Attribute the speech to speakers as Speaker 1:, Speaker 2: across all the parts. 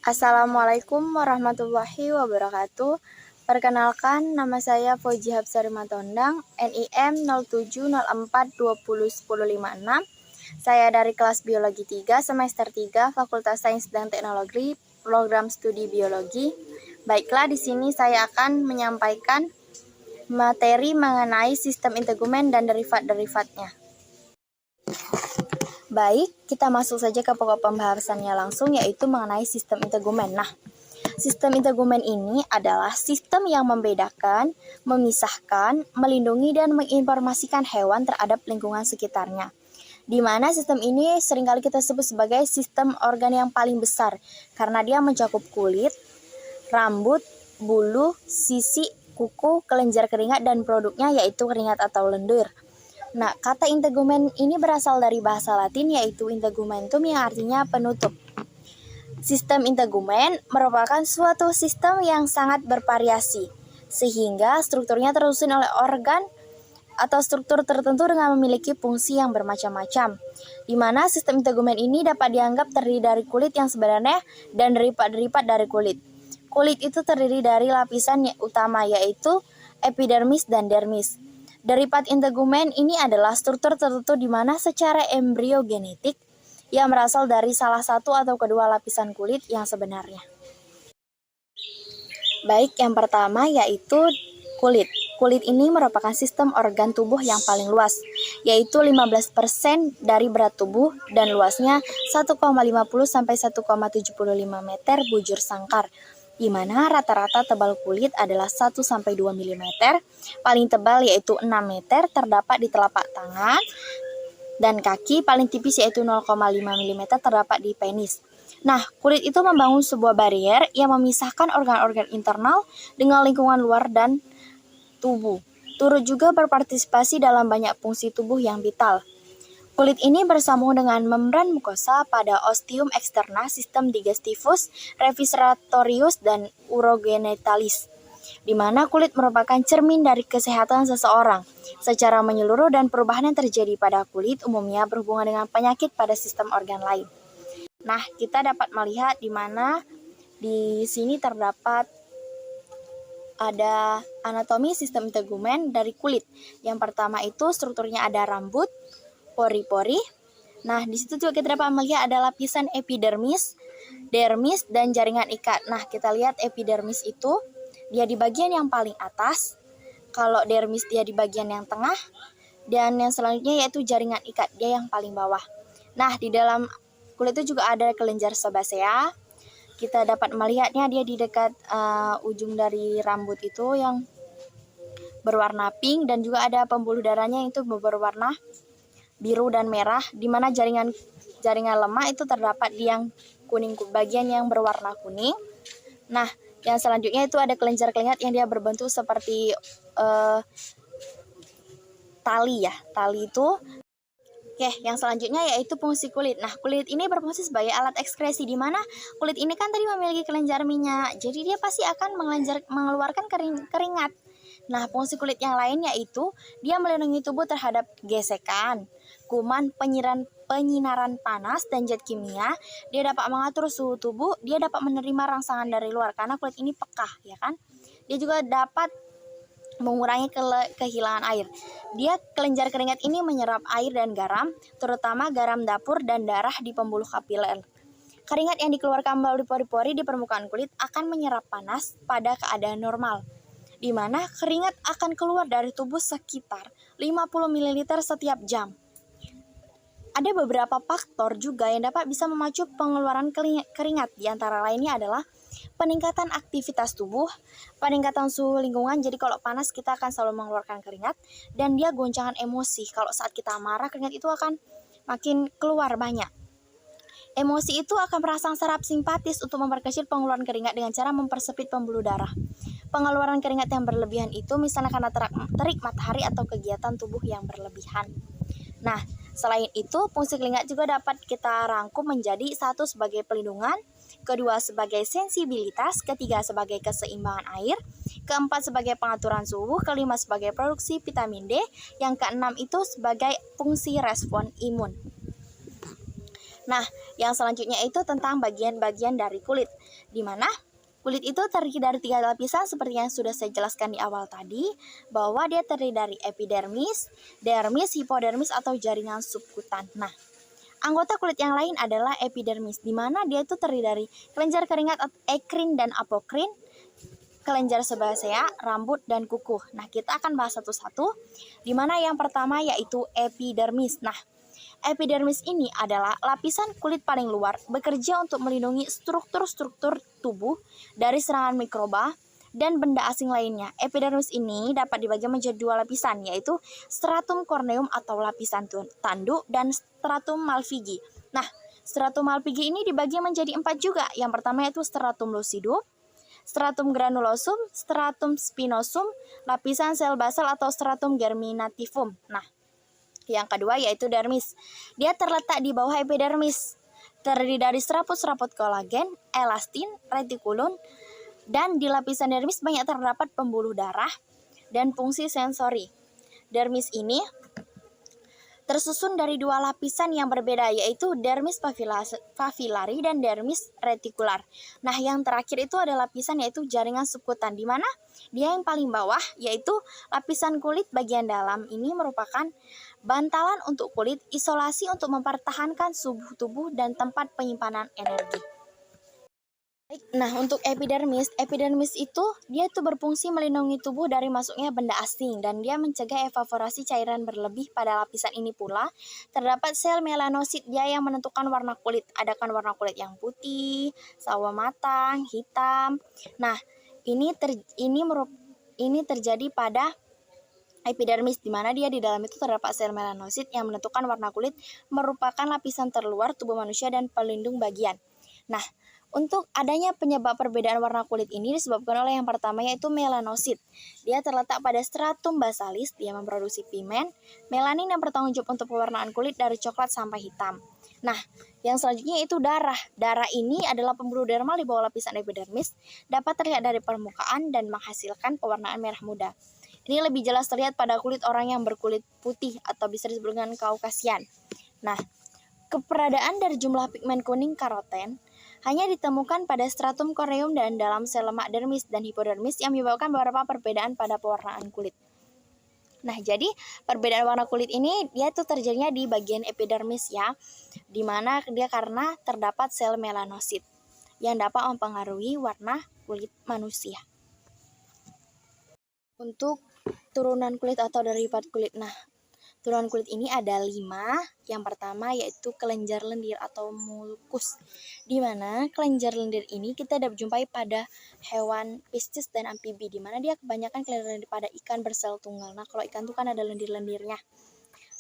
Speaker 1: Assalamualaikum warahmatullahi wabarakatuh. Perkenalkan, nama saya Fauji Hapsari Matondang, NIM 0704201056. Saya dari kelas Biologi 3, semester 3, Fakultas Sains dan Teknologi, program studi Biologi. Baiklah, di sini saya akan menyampaikan materi mengenai sistem integumen dan derivat-derivatnya. Baik, kita masuk saja ke pokok pembahasannya langsung, yaitu mengenai sistem integumen. Nah, sistem integumen ini adalah sistem yang membedakan, memisahkan, melindungi, dan menginformasikan hewan terhadap lingkungan sekitarnya. Di mana sistem ini seringkali kita sebut sebagai sistem organ yang paling besar, karena dia mencakup kulit, rambut, bulu, sisi, kuku, kelenjar keringat, dan produknya yaitu keringat atau lendir. Nah, kata integumen ini berasal dari bahasa Latin yaitu integumentum yang artinya penutup. Sistem integumen merupakan suatu sistem yang sangat bervariasi, sehingga strukturnya tersusun oleh organ atau struktur tertentu dengan memiliki fungsi yang bermacam-macam, di mana sistem integumen ini dapat dianggap terdiri dari kulit yang sebenarnya dan derivat-derivat dari kulit. Kulit itu terdiri dari lapisan utama yaitu epidermis dan dermis. Derivat integumen ini adalah struktur tertentu di mana secara embriogenetik yang berasal dari salah satu atau kedua lapisan kulit yang sebenarnya. Baik, yang pertama yaitu kulit. Kulit ini merupakan sistem organ tubuh yang paling luas, yaitu 15% dari berat tubuh dan luasnya 1,50 sampai 1,75 meter bujur sangkar, di mana rata-rata tebal kulit adalah 1-2 mm, paling tebal yaitu 6 meter terdapat di telapak tangan, dan kaki paling tipis yaitu 0,5 mm terdapat di penis. Nah, kulit itu membangun sebuah barrier yang memisahkan organ-organ internal dengan lingkungan luar dan tubuh. Turut juga berpartisipasi dalam banyak fungsi tubuh yang vital. Kulit ini bersambung dengan membran mukosa pada ostium externa, sistem digestivus, respiratorius, dan urogenitalis, di mana kulit merupakan cermin dari kesehatan seseorang secara menyeluruh, dan perubahan yang terjadi pada kulit umumnya berhubungan dengan penyakit pada sistem organ lain. Nah, kita dapat melihat di mana di sini terdapat ada anatomi sistem integumen dari kulit. Yang pertama itu strukturnya ada rambut, pori-pori. Nah, di situ juga kita dapat melihat ada lapisan epidermis, dermis, dan jaringan ikat. Nah, kita lihat epidermis itu dia di bagian yang paling atas, kalau dermis dia di bagian yang tengah, dan yang selanjutnya yaitu jaringan ikat dia yang paling bawah. Nah, di dalam kulit itu juga ada kelenjar sebasea. Kita dapat melihatnya dia di dekat ujung dari rambut itu yang berwarna pink, dan juga ada pembuluh darahnya itu berwarna biru dan merah, di mana jaringan lemak itu terdapat di yang kuning, bagian yang berwarna kuning. Nah, yang selanjutnya itu ada kelenjar keringat yang dia berbentuk seperti tali ya. Tali itu. Oke, yang selanjutnya yaitu fungsi kulit. Nah, kulit ini berfungsi sebagai alat ekskresi, di mana kulit ini kan tadi memiliki kelenjar minyak, jadi dia pasti akan mengeluarkan keringat. Nah, fungsi kulit yang lain yaitu dia melindungi tubuh terhadap gesekan, kuman, penyinaran panas, dan zat kimia. Dia dapat mengatur suhu tubuh, dia dapat menerima rangsangan dari luar karena kulit ini peka, ya kan? Dia juga dapat mengurangi kehilangan air. Dia kelenjar keringat ini menyerap air dan garam, terutama garam dapur dan darah di pembuluh kapiler. Keringat yang dikeluarkan melalui pori-pori di permukaan kulit akan menyerap panas pada keadaan normal, di mana keringat akan keluar dari tubuh sekitar 50 ml setiap jam. Ada beberapa faktor juga yang dapat bisa memacu pengeluaran keringat, di antara lainnya adalah peningkatan aktivitas tubuh, peningkatan suhu lingkungan. Jadi kalau panas kita akan selalu mengeluarkan keringat, dan dia goncangan emosi. Kalau saat kita marah, keringat itu akan makin keluar banyak. Emosi itu akan merangsang saraf simpatis untuk memperkecil pengeluaran keringat dengan cara mempersempit pembuluh darah. Pengeluaran keringat yang berlebihan itu misalnya karena terik matahari atau kegiatan tubuh yang berlebihan. Nah, selain itu, fungsi keringat juga dapat kita rangkum menjadi satu sebagai pelindungan, kedua sebagai sensibilitas, ketiga sebagai keseimbangan air, keempat sebagai pengaturan suhu, kelima sebagai produksi vitamin D, yang keenam itu sebagai fungsi respon imun. Nah, yang selanjutnya itu tentang bagian-bagian dari kulit, di mana kulit itu terdiri dari 3 lapisan seperti yang sudah saya jelaskan di awal tadi, bahwa dia terdiri dari epidermis, dermis, hipodermis atau jaringan subkutan. Nah, anggota kulit yang lain adalah epidermis, di mana dia itu terdiri dari kelenjar keringat ekrin dan apokrin, kelenjar sebasea, rambut, dan kuku. Nah, kita akan bahas satu-satu, di mana yang pertama yaitu epidermis. Nah, epidermis ini adalah lapisan kulit paling luar, bekerja untuk melindungi struktur-struktur tubuh dari serangan mikroba dan benda asing lainnya. Epidermis ini dapat dibagi menjadi 2 lapisan, yaitu stratum corneum atau lapisan tanduk dan stratum malpighi. Nah, stratum malpighi ini dibagi menjadi 4 juga. Yang pertama yaitu stratum lucidum, stratum granulosum, stratum spinosum, lapisan sel basal atau stratum germinativum. Nah, yang kedua yaitu dermis. Dia terletak di bawah epidermis, terdiri dari serabut-serabut kolagen, elastin, retikulum, dan di lapisan dermis banyak terdapat pembuluh darah dan fungsi sensori. Dermis ini tersusun dari 2 lapisan yang berbeda, yaitu dermis papillari dan dermis retikular. Nah, yang terakhir itu ada lapisan yaitu jaringan subkutan, di mana dia yang paling bawah yaitu lapisan kulit bagian dalam ini merupakan bantalan untuk kulit, isolasi untuk mempertahankan suhu tubuh dan tempat penyimpanan energi. Nah, untuk epidermis itu dia itu berfungsi melindungi tubuh dari masuknya benda asing dan dia mencegah evaporasi cairan berlebih. Pada lapisan ini pula terdapat sel melanosit, dia yang menentukan warna kulit. Adakan warna kulit yang putih, sawo matang, hitam. Nah, ini terjadi pada epidermis, di mana dia di dalam itu terdapat sel melanosit yang menentukan warna kulit, merupakan lapisan terluar tubuh manusia dan pelindung bagian. Nah, untuk adanya penyebab perbedaan warna kulit ini disebabkan oleh yang pertama yaitu melanosit. Dia terletak pada stratum basalis, dia memproduksi pigmen melanin yang bertanggung jawab untuk pewarnaan kulit dari coklat sampai hitam. Nah, yang selanjutnya itu darah. Darah ini adalah pembuluh dermal di bawah lapisan epidermis, dapat terlihat dari permukaan dan menghasilkan pewarnaan merah muda. Ini lebih jelas terlihat pada kulit orang yang berkulit putih atau bisa disebut dengan kaukasian. Nah, keberadaan dari jumlah pigmen kuning karoten hanya ditemukan pada stratum corneum dan dalam sel lemak dermis dan hipodermis yang menyebabkan beberapa perbedaan pada pewarnaan kulit. Nah, jadi perbedaan warna kulit ini dia tuh terjadinya di bagian epidermis ya, di mana dia karena terdapat sel melanosit yang dapat mempengaruhi warna kulit manusia. Untuk turunan kulit atau derivat kulit. Nah, turunan kulit ini ada 5. Yang pertama yaitu kelenjar lendir atau mulkus, di mana kelenjar lendir ini kita dapat jumpai pada hewan piscis dan amfibi, di mana dia kebanyakan kelenjar lendir pada ikan bersel tunggal. Nah, kalau ikan itu kan ada lendir-lendirnya.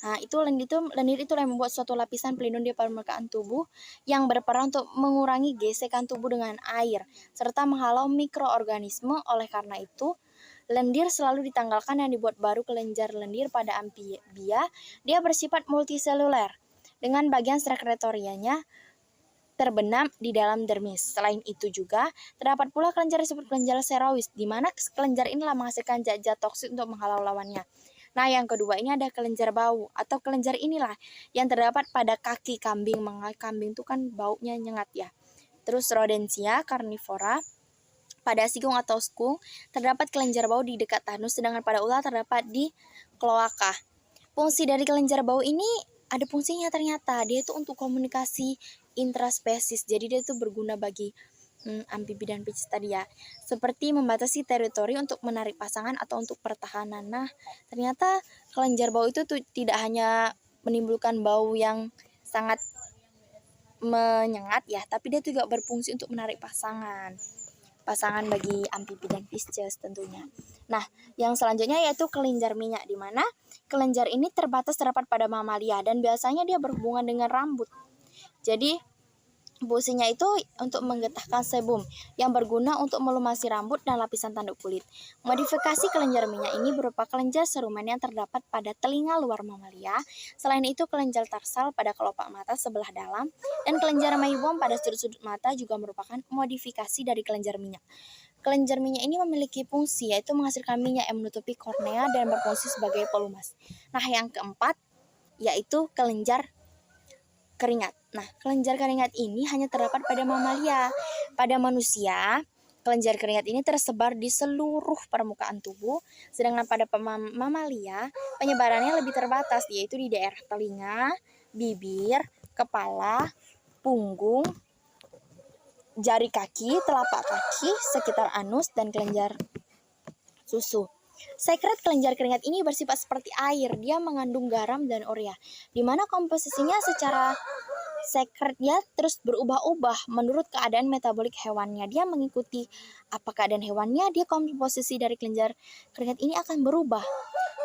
Speaker 1: Nah, lendir itu yang membuat suatu lapisan pelindung di permukaan tubuh yang berperan untuk mengurangi gesekan tubuh dengan air serta menghalau mikroorganisme. Oleh karena itu, lendir selalu ditanggalkan yang dibuat baru kelenjar lendir pada amfibia. Dia bersifat multiseluler dengan bagian sekretorianya terbenam di dalam dermis. Selain itu juga terdapat pula kelenjar disebut kelenjar serois, di mana kelenjar inilah menghasilkan zat-zat toksik untuk menghalau lawannya. Nah, yang kedua ini ada kelenjar bau atau kelenjar inilah yang terdapat pada kaki kambing. Kambing itu kan baunya nyengat ya. Terus rodentia carnivora. Pada sikung atau skung terdapat kelenjar bau di dekat tanus, sedangkan pada ular terdapat di kloaka. Fungsi dari kelenjar bau ini ada fungsinya ternyata. Dia itu untuk komunikasi intraspesies. Jadi dia itu berguna bagi amfibi dan piscis tadi ya. Seperti membatasi teritori untuk menarik pasangan atau untuk pertahanan. Nah, ternyata kelenjar bau itu tuh tidak hanya menimbulkan bau yang sangat menyengat ya, tapi dia juga berfungsi untuk menarik pasangan bagi amfibi dan piscis tentunya. Nah, yang selanjutnya yaitu kelenjar minyak, di mana kelenjar ini terbatas terdapat pada mamalia dan biasanya dia berhubungan dengan rambut. Jadi fungsinya itu untuk menggetahkan sebum yang berguna untuk melumasi rambut dan lapisan tanduk kulit. Modifikasi kelenjar minyak ini berupa kelenjar serumen yang terdapat pada telinga luar mamalia. Selain itu, kelenjar tarsal pada kelopak mata sebelah dalam dan kelenjar meibom pada sudut-sudut mata juga merupakan modifikasi dari kelenjar minyak. Kelenjar minyak ini memiliki fungsi yaitu menghasilkan minyak yang menutupi kornea dan berfungsi sebagai pelumas. Nah, yang keempat yaitu kelenjar keringat. Nah, kelenjar keringat ini hanya terdapat pada mamalia. Pada manusia, kelenjar keringat ini tersebar di seluruh permukaan tubuh, sedangkan pada mamalia penyebarannya lebih terbatas, yaitu di daerah telinga, bibir, kepala, punggung, jari kaki, telapak kaki, sekitar anus, dan kelenjar susu. Sekret kelenjar keringat ini bersifat seperti air, dia mengandung garam dan urea, di mana komposisinya secara sekret dia terus berubah-ubah menurut keadaan metabolik hewannya. Dia mengikuti apa keadaan hewannya, dia komposisi dari kelenjar keringat ini akan berubah.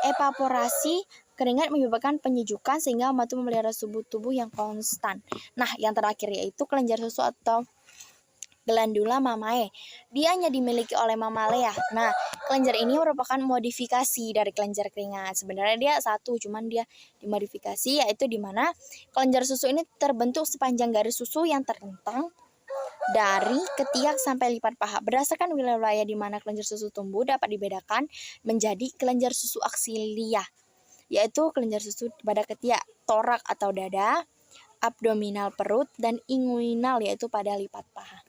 Speaker 1: Evaporasi keringat menyebabkan penyejukan sehingga membantu memelihara suhu tubuh yang konstan. Nah, yang terakhir yaitu kelenjar susu atau glandula mamae. Dia hanya dimiliki oleh mamalea. Nah, kelenjar ini merupakan modifikasi dari kelenjar keringat. Sebenarnya dia satu, cuman dia dimodifikasi, yaitu di mana kelenjar susu ini terbentuk sepanjang garis susu yang terentang dari ketiak sampai lipat paha. Berdasarkan wilayah di mana kelenjar susu tumbuh dapat dibedakan menjadi kelenjar susu aksilia, yaitu kelenjar susu pada ketiak, torak atau dada, abdominal perut, dan inguinal yaitu pada lipat paha.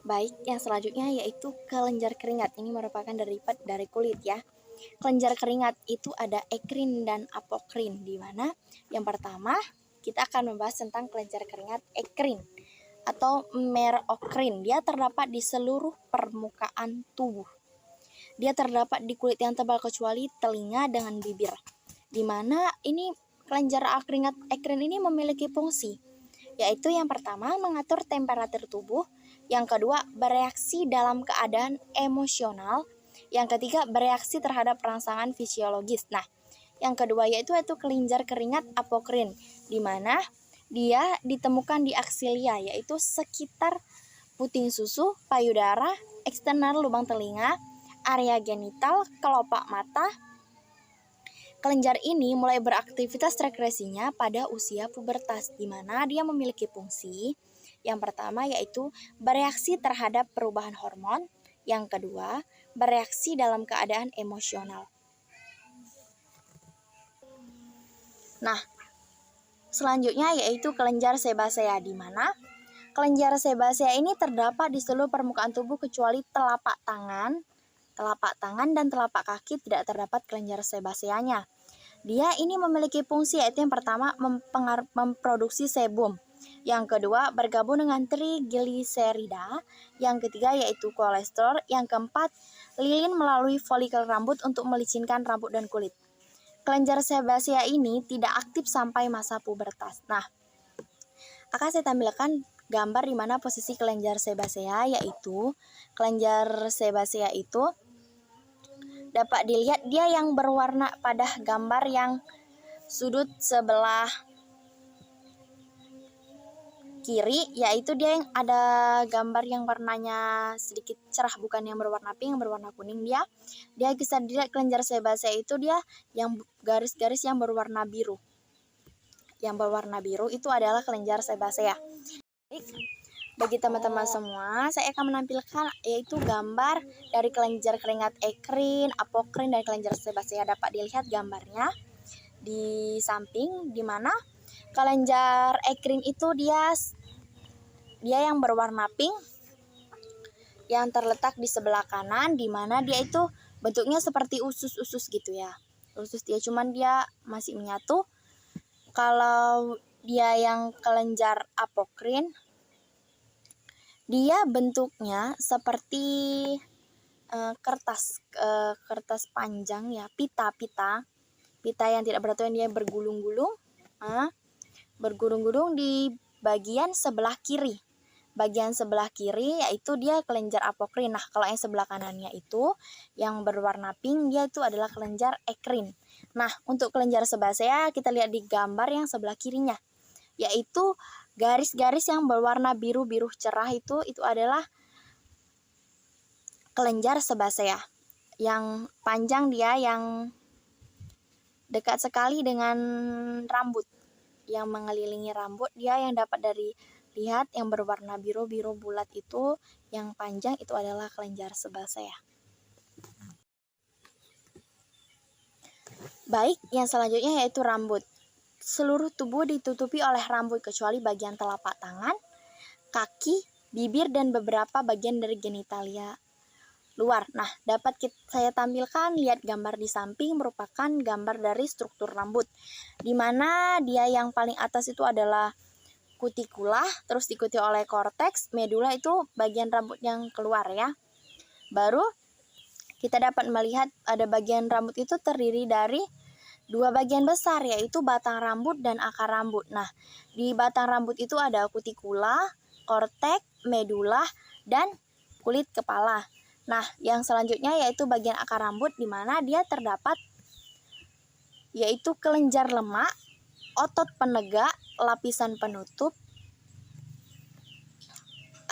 Speaker 1: Baik, yang selanjutnya yaitu kelenjar keringat. Ini merupakan derivat dari kulit ya. Kelenjar keringat itu ada ekrin dan apokrin, di mana yang pertama kita akan membahas tentang kelenjar keringat ekrin atau merokrin. Dia terdapat di seluruh permukaan tubuh. Dia terdapat di kulit yang tebal kecuali telinga dengan bibir, di mana ini kelenjar keringat ekrin ini memiliki fungsi, yaitu yang pertama mengatur temperatur tubuh, yang kedua bereaksi dalam keadaan emosional, yang ketiga bereaksi terhadap rangsangan fisiologis. Nah, yang kedua yaitu kelenjar keringat apokrin, di mana dia ditemukan di aksilia, yaitu sekitar puting susu, payudara, eksternal lubang telinga, area genital, kelopak mata. Kelenjar ini mulai beraktivitas sekresinya pada usia pubertas, di mana dia memiliki fungsi yang pertama yaitu bereaksi terhadap perubahan hormon, yang kedua bereaksi dalam keadaan emosional. Nah, selanjutnya yaitu kelenjar sebasea, di mana kelenjar sebasea ini terdapat di seluruh permukaan tubuh kecuali telapak tangan dan telapak kaki tidak terdapat kelenjar sebaseanya. Dia ini memiliki fungsi yaitu yang pertama memproduksi sebum, yang kedua bergabung dengan trigliserida, yang ketiga yaitu kolesterol, yang keempat lilin melalui folikel rambut untuk melicinkan rambut dan kulit. Kelenjar sebasea ini tidak aktif sampai masa pubertas. Nah, akan saya tampilkan gambar di mana posisi kelenjar sebasea, yaitu kelenjar sebasea itu dapat dilihat dia yang berwarna pada gambar yang sudut sebelah kiri, yaitu dia yang ada gambar yang warnanya sedikit cerah, bukan yang berwarna pink, yang berwarna kuning. Dia bisa dilihat kelenjar sebasea itu dia yang garis-garis yang berwarna biru. Yang berwarna biru itu adalah kelenjar sebasea. Baik, bagi teman-teman semua, saya akan menampilkan yaitu gambar dari kelenjar keringat ekrin, apokrin, dan kelenjar sebasea. Dapat dilihat gambarnya di samping, di mana kelenjar ekrin itu dia yang berwarna pink, yang terletak di sebelah kanan, di mana dia itu bentuknya seperti usus-usus gitu ya. Usus dia, cuman dia masih menyatu. Kalau dia yang kelenjar apokrin, dia bentuknya seperti kertas panjang ya, pita yang tidak beraturan, dia bergulung-gulung di bagian sebelah kiri. Bagian sebelah kiri yaitu dia kelenjar apokrin. Nah, kalau yang sebelah kanannya itu yang berwarna pink, dia itu adalah kelenjar ekrin. Nah, untuk kelenjar sebasea kita lihat di gambar yang sebelah kirinya, yaitu garis-garis yang berwarna biru-biru cerah itu adalah kelenjar sebasea. Yang panjang dia yang dekat sekali dengan rambut, yang mengelilingi rambut, dia yang dapat lihat yang berwarna biru-biru bulat itu, yang panjang itu adalah kelenjar sebasea. Baik, yang selanjutnya yaitu rambut. seluruh tubuh ditutupi oleh rambut kecuali bagian telapak tangan, kaki, bibir, dan beberapa bagian dari genitalia luar. Nah, dapat saya tampilkan, lihat gambar di samping merupakan gambar dari struktur rambut, di mana dia yang paling atas itu adalah kutikula, terus diikuti oleh korteks, medula itu bagian rambut yang keluar ya. Baru kita dapat melihat ada bagian rambut itu terdiri dari dua bagian besar, yaitu batang rambut dan akar rambut. Nah, di batang rambut itu ada kutikula, korteks, medula, dan kulit kepala. Nah, yang selanjutnya yaitu bagian akar rambut, di mana dia terdapat yaitu kelenjar lemak, otot penegak, lapisan penutup,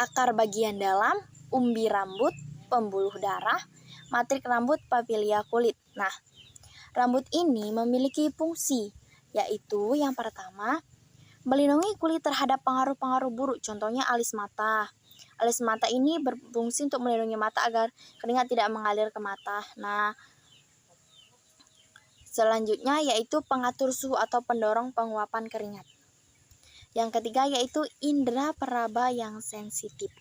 Speaker 1: akar bagian dalam, umbi rambut, pembuluh darah, matrik rambut, papilia kulit. Nah, rambut ini memiliki fungsi, yaitu yang pertama, melindungi kulit terhadap pengaruh-pengaruh buruk, contohnya alis mata. Alis mata ini berfungsi untuk melindungi mata agar keringat tidak mengalir ke mata. Nah, selanjutnya yaitu pengatur suhu atau pendorong penguapan keringat. Yang ketiga yaitu indera peraba yang sensitif.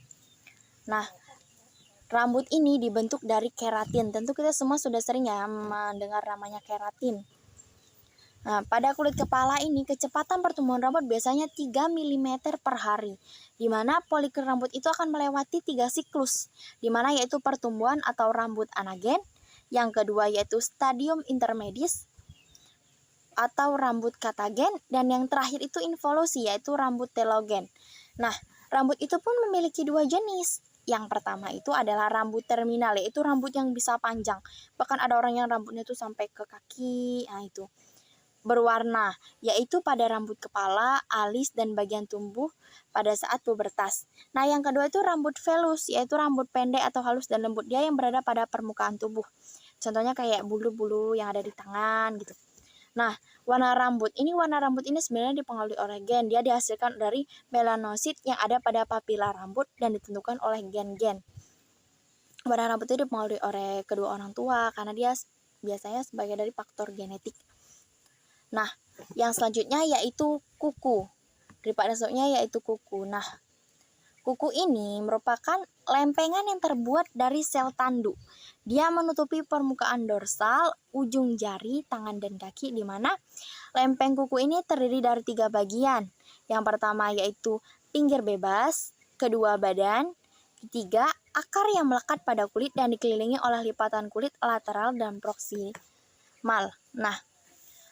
Speaker 1: Nah, rambut ini dibentuk dari keratin. Tentu kita semua sudah sering ya mendengar namanya keratin. Nah, pada kulit kepala ini kecepatan pertumbuhan rambut biasanya 3 mm per hari, di mana folikel rambut itu akan melewati 3 siklus, di mana yaitu pertumbuhan atau rambut anagen, yang kedua yaitu stadium intermedis atau rambut katagen, dan yang terakhir itu involusi yaitu rambut telogen. Nah, rambut itu pun memiliki dua jenis. Yang pertama itu adalah rambut terminal, yaitu rambut yang bisa panjang. Bahkan ada orang yang rambutnya itu sampai ke kaki, nah itu. Berwarna, yaitu pada rambut kepala, alis, dan bagian tubuh pada saat pubertas. Nah, yang kedua itu rambut velus, yaitu rambut pendek atau halus dan lembut, dia yang berada pada permukaan tubuh. Contohnya kayak bulu-bulu yang ada di tangan gitu. Nah, warna rambut ini sebenarnya dipengaruhi oleh gen. Dia dihasilkan dari melanosit yang ada pada papila rambut dan ditentukan oleh gen-gen. Warna rambut itu dipengaruhi oleh kedua orang tua karena dia biasanya sebagai dari faktor genetik. Nah, yang selanjutnya yaitu kuku. Daripada selanjutnya yaitu kuku. Nah, kuku ini merupakan lempengan yang terbuat dari sel tanduk. Dia menutupi permukaan dorsal, ujung jari, tangan, dan kaki, di mana lempeng kuku ini terdiri dari 3 bagian. Yang pertama yaitu pinggir bebas, kedua badan, ketiga akar yang melekat pada kulit dan dikelilingi oleh lipatan kulit lateral dan proksimal. Nah,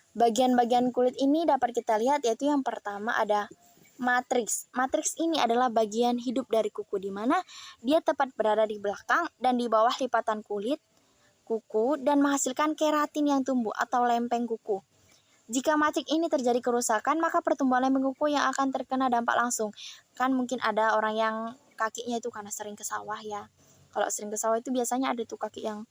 Speaker 1: bagian-bagian kulit ini dapat kita lihat yaitu yang pertama ada matriks. Matriks ini adalah bagian hidup dari kuku, di mana dia tepat berada di belakang dan di bawah lipatan kulit kuku dan menghasilkan keratin yang tumbuh atau lempeng kuku. Jika matrik ini terjadi kerusakan, maka pertumbuhan lempeng kuku yang akan terkena dampak langsung. Kan mungkin ada orang yang kakinya itu karena sering ke sawah ya. Kalau sering ke sawah itu biasanya ada tuh kaki yang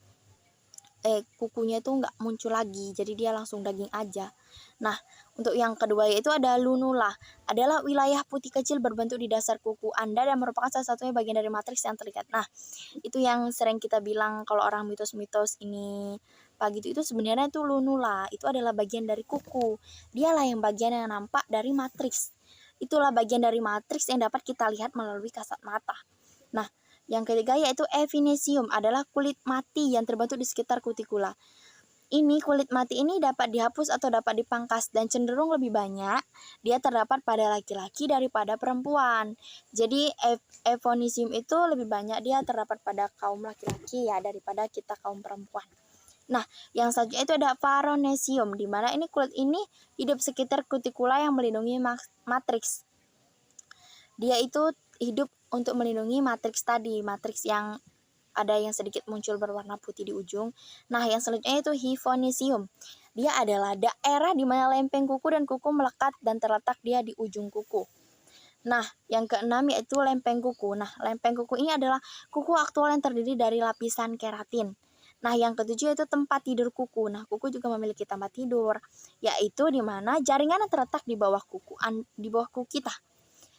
Speaker 1: kukunya itu nggak muncul lagi, jadi dia langsung daging aja. Nah, untuk yang kedua yaitu ada lunula, adalah wilayah putih kecil berbentuk di dasar kuku Anda dan merupakan salah satunya bagian dari matriks yang terlihat. Nah, itu yang sering kita bilang kalau orang mitos-mitos ini pagi itu sebenarnya itu lunula, itu adalah bagian dari kuku. Dialah yang bagian yang nampak dari matriks. Itulah bagian dari matriks yang dapat kita lihat melalui kasat mata. Nah, yang ketiga yaitu epinezium, adalah kulit mati yang terbentuk di sekitar kutikula. Ini kulit mati ini dapat dihapus atau dapat dipangkas dan cenderung lebih banyak dia terdapat pada laki-laki daripada perempuan. Jadi epinezium itu lebih banyak dia terdapat pada kaum laki-laki ya daripada kita kaum perempuan. Nah, yang selanjutnya itu ada faronesium, di mana ini kulit ini hidup sekitar kutikula yang melindungi matriks. Dia itu hidup untuk melindungi matriks tadi, matriks yang ada yang sedikit muncul berwarna putih di ujung. Nah, yang selanjutnya itu hyphonesium. Dia adalah daerah di mana lempeng kuku dan kuku melekat dan terletak dia di ujung kuku. Nah, yang keenam yaitu lempeng kuku. Nah, lempeng kuku ini adalah kuku aktual yang terdiri dari lapisan keratin. Nah, yang ketujuh yaitu tempat tidur kuku. Nah, kuku juga memiliki tempat tidur, yaitu di mana jaringan yang terletak di bawah kuku kita.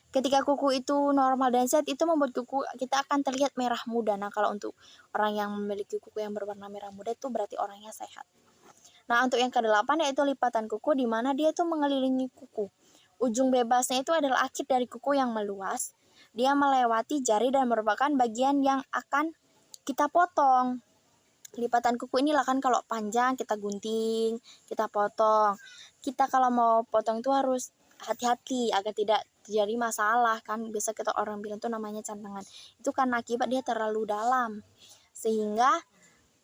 Speaker 1: Ketika kuku itu normal dan sehat, itu membuat kuku kita akan terlihat merah muda. Nah, kalau untuk orang yang memiliki kuku yang berwarna merah muda itu berarti orangnya sehat. Nah, untuk yang kedelapan yaitu lipatan kuku, di mana dia tuh mengelilingi kuku. Ujung bebasnya itu adalah akhir dari kuku yang meluas. Dia melewati jari dan merupakan bagian yang akan kita potong. Lipatan kuku inilah kan kalau panjang kita gunting, kita potong. Kita kalau mau potong itu harus hati-hati agar tidak terjadi masalah kan. Biasa kita orang bilang tuh namanya cantengan. Itu karena akibat dia terlalu dalam sehingga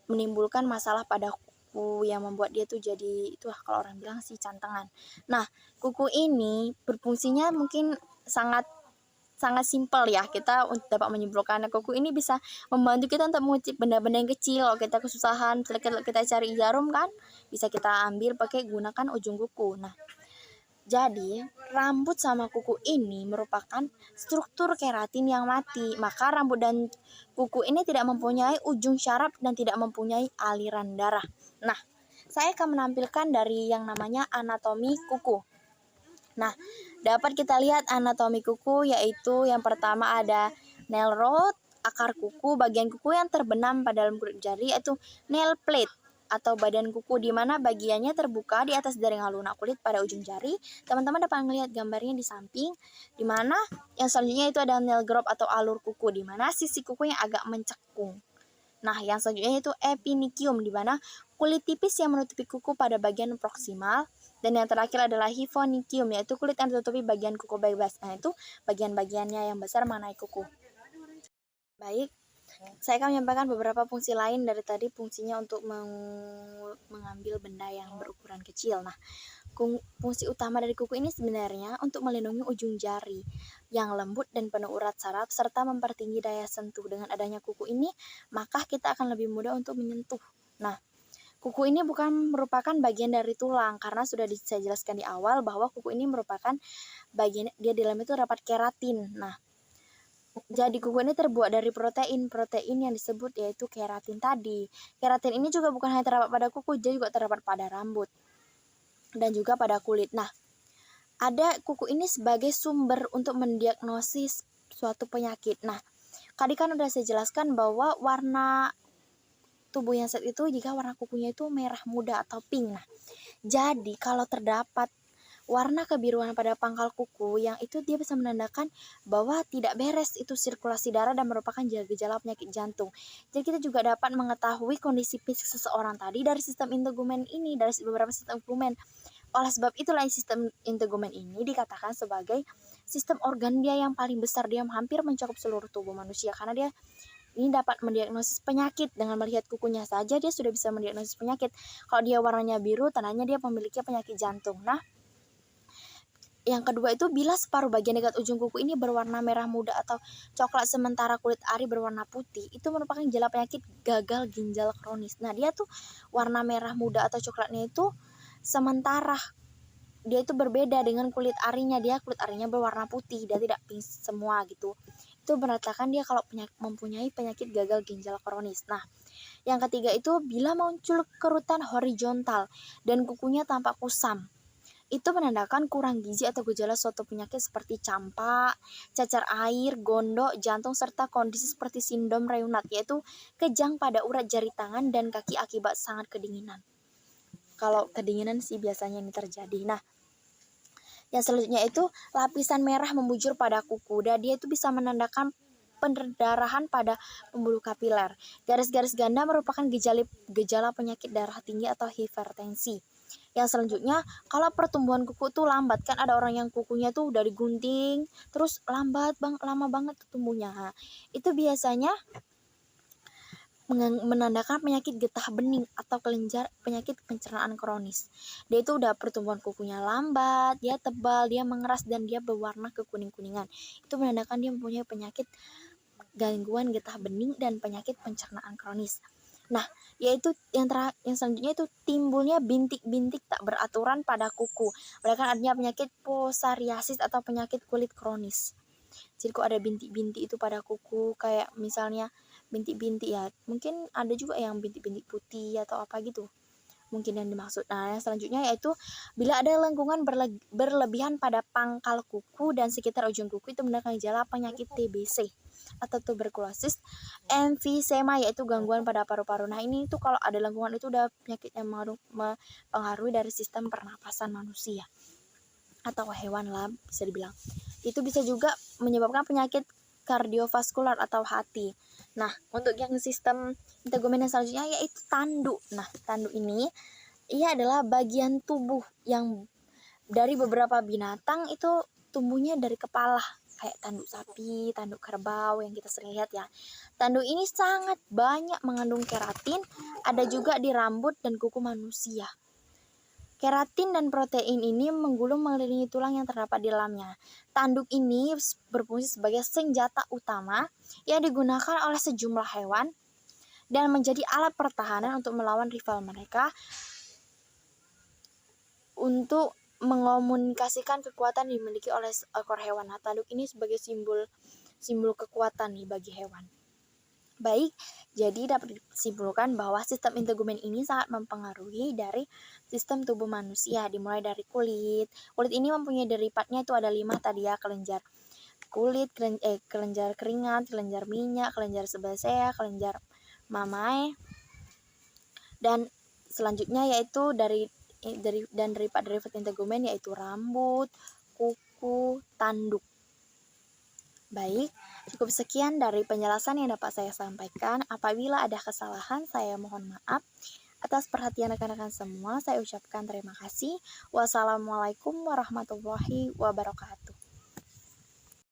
Speaker 1: menimbulkan masalah pada kuku yang membuat dia tuh jadi itu kalau orang bilang sih cantengan. Nah, kuku ini berfungsinya mungkin sangat simpel ya, kita untuk dapat menyimpulkan kuku ini bisa membantu kita untuk mengutip benda-benda yang kecil. Kalau kita kesusahan, misalnya kita cari jarum kan, bisa kita ambil pakai gunakan ujung kuku. Nah, jadi rambut sama kuku ini merupakan struktur keratin yang mati, maka rambut dan kuku ini tidak mempunyai ujung syaraf dan tidak mempunyai aliran darah. Nah, saya akan menampilkan dari yang namanya anatomi kuku. Nah, dapat kita lihat anatomi kuku, yaitu yang pertama ada nail rod, akar kuku, bagian kuku yang terbenam pada dalam kulit jari, yaitu nail plate atau badan kuku, di mana bagiannya terbuka di atas jaringan lunak kulit pada ujung jari. Teman-teman dapat melihat gambarnya di samping, di mana yang selanjutnya itu ada nail groove atau alur kuku, di mana sisi kuku yang agak mencekung. Nah, yang selanjutnya itu epinikium, di mana kulit tipis yang menutupi kuku pada bagian proksimal. Dan yang terakhir adalah hyphonychium, yaitu kulit yang ditutupi bagian kuku bebas. Nah, itu bagian-bagiannya yang besar mengenai kuku. Baik, saya akan menyampaikan beberapa fungsi lain dari tadi, fungsinya untuk mengambil benda yang berukuran kecil. Nah, fungsi utama dari kuku ini sebenarnya untuk melindungi ujung jari yang lembut dan penuh urat saraf, serta mempertinggi daya sentuh. Dengan adanya kuku ini, maka kita akan lebih mudah untuk menyentuh. Nah, kuku ini bukan merupakan bagian dari tulang, karena sudah saya jelaskan di awal bahwa kuku ini merupakan bagian, dia di dalam itu terdapat keratin. Nah, jadi kuku ini terbuat dari protein yang disebut yaitu keratin tadi. Keratin ini juga bukan hanya terdapat pada kuku, dia juga terdapat pada rambut dan juga pada kulit. Nah, ada kuku ini sebagai sumber untuk mendiagnosis suatu penyakit. Nah, tadi kan udah saya jelaskan bahwa warna tubuh yang saat itu jika warna kukunya itu merah muda atau pink. Nah, jadi kalau terdapat warna kebiruan pada pangkal kuku, yang itu dia bisa menandakan bahwa tidak beres itu sirkulasi darah dan merupakan gejala penyakit jantung. Jadi kita juga dapat mengetahui kondisi fisik seseorang tadi dari sistem integumen ini, dari beberapa sistem integumen. Oleh sebab itulah sistem integumen ini dikatakan sebagai sistem organ dia yang paling besar, dia hampir mencakup seluruh tubuh manusia, karena dia ini dapat mendiagnosis penyakit. Dengan melihat kukunya saja dia sudah bisa mendiagnosis penyakit. Kalau dia warnanya biru, tandanya dia memiliki penyakit jantung. Nah, yang kedua itu bila separuh bagian dekat ujung kuku ini berwarna merah muda atau coklat sementara kulit ari berwarna putih, itu merupakan gejala penyakit gagal ginjal kronis. Nah, dia tuh warna merah muda atau coklatnya itu sementara, dia itu berbeda dengan kulit arinya, dia kulit arinya berwarna putih, dia tidak pink semua gitu. Itu berarti dia kalau mempunyai penyakit gagal ginjal kronis. Nah, yang ketiga itu bila muncul kerutan horizontal dan kukunya tampak kusam, itu menandakan kurang gizi atau gejala suatu penyakit seperti campak, cacar air, gondok, jantung, serta kondisi seperti sindrom reumat, yaitu kejang pada urat jari tangan dan kaki akibat sangat kedinginan. Kalau kedinginan sih biasanya ini terjadi. Nah, yang selanjutnya itu lapisan merah membujur pada kuku, dan dia itu bisa menandakan pendarahan pada pembuluh kapiler. Garis-garis ganda merupakan gejala penyakit darah tinggi atau hipertensi. Yang selanjutnya, kalau pertumbuhan kuku tuh lambat, kan ada orang yang kukunya tuh dari gunting terus lama banget tumbuhnya. Nah, itu biasanya menandakan penyakit getah bening atau kelenjar, penyakit pencernaan kronis. Dia itu udah pertumbuhan kukunya lambat, dia tebal, dia mengeras, dan dia berwarna kekuning-kuningan. Itu menandakan dia mempunyai penyakit gangguan getah bening dan penyakit pencernaan kronis. Nah, yaitu yang selanjutnya itu timbulnya bintik-bintik tak beraturan pada kuku. Mereka adanya penyakit posariasis atau penyakit kulit kronis. Jadi kok ada bintik-bintik itu pada kuku, kayak misalnya bintik-bintik ya, mungkin ada juga yang bintik-bintik putih atau apa gitu mungkin yang dimaksud. Nah, yang selanjutnya yaitu bila ada lengkungan berlebihan pada pangkal kuku dan sekitar ujung kuku, itu menandakan gejala penyakit TBC. atau tuberkulosis, emfisema yaitu gangguan pada paru-paru. Nah, ini tuh kalau ada lengkungan itu udah penyakit yang mempengaruhi dari sistem pernapasan manusia atau hewan lah bisa dibilang. Itu bisa juga menyebabkan penyakit kardiovaskular atau hati. Nah, untuk yang sistem integumen yang selanjutnya yaitu tanduk. Nah, tanduk ini ia adalah bagian tubuh yang dari beberapa binatang itu tumbuhnya dari kepala, kayak tanduk sapi, tanduk kerbau yang kita sering lihat ya. Tanduk ini sangat banyak mengandung keratin, ada juga di rambut dan kuku manusia. Keratin dan protein ini menggulung mengelilingi tulang yang terdapat di dalamnya. Tanduk ini berfungsi sebagai senjata utama yang digunakan oleh sejumlah hewan dan menjadi alat pertahanan untuk melawan rival mereka untuk mengomunikasikan kekuatan dimiliki oleh ekor hewan. Nah, tanduk ini sebagai simbol kekuatan nih bagi hewan. Baik, jadi dapat disimpulkan bahwa sistem integumen ini sangat mempengaruhi dari sistem tubuh manusia, dimulai dari kulit. Kulit ini mempunyai deripatnya itu ada 5 tadi ya, kelenjar kulit, kelenjar keringat, kelenjar minyak, kelenjar sebasea, kelenjar mamae. Dan selanjutnya yaitu dari derivat integumen yaitu rambut, kuku, tanduk. Baik, cukup sekian dari penjelasan yang dapat saya sampaikan. Apabila ada kesalahan, saya mohon maaf. Atas perhatian rekan-rekan semua, saya ucapkan terima kasih. Wassalamualaikum warahmatullahi wabarakatuh.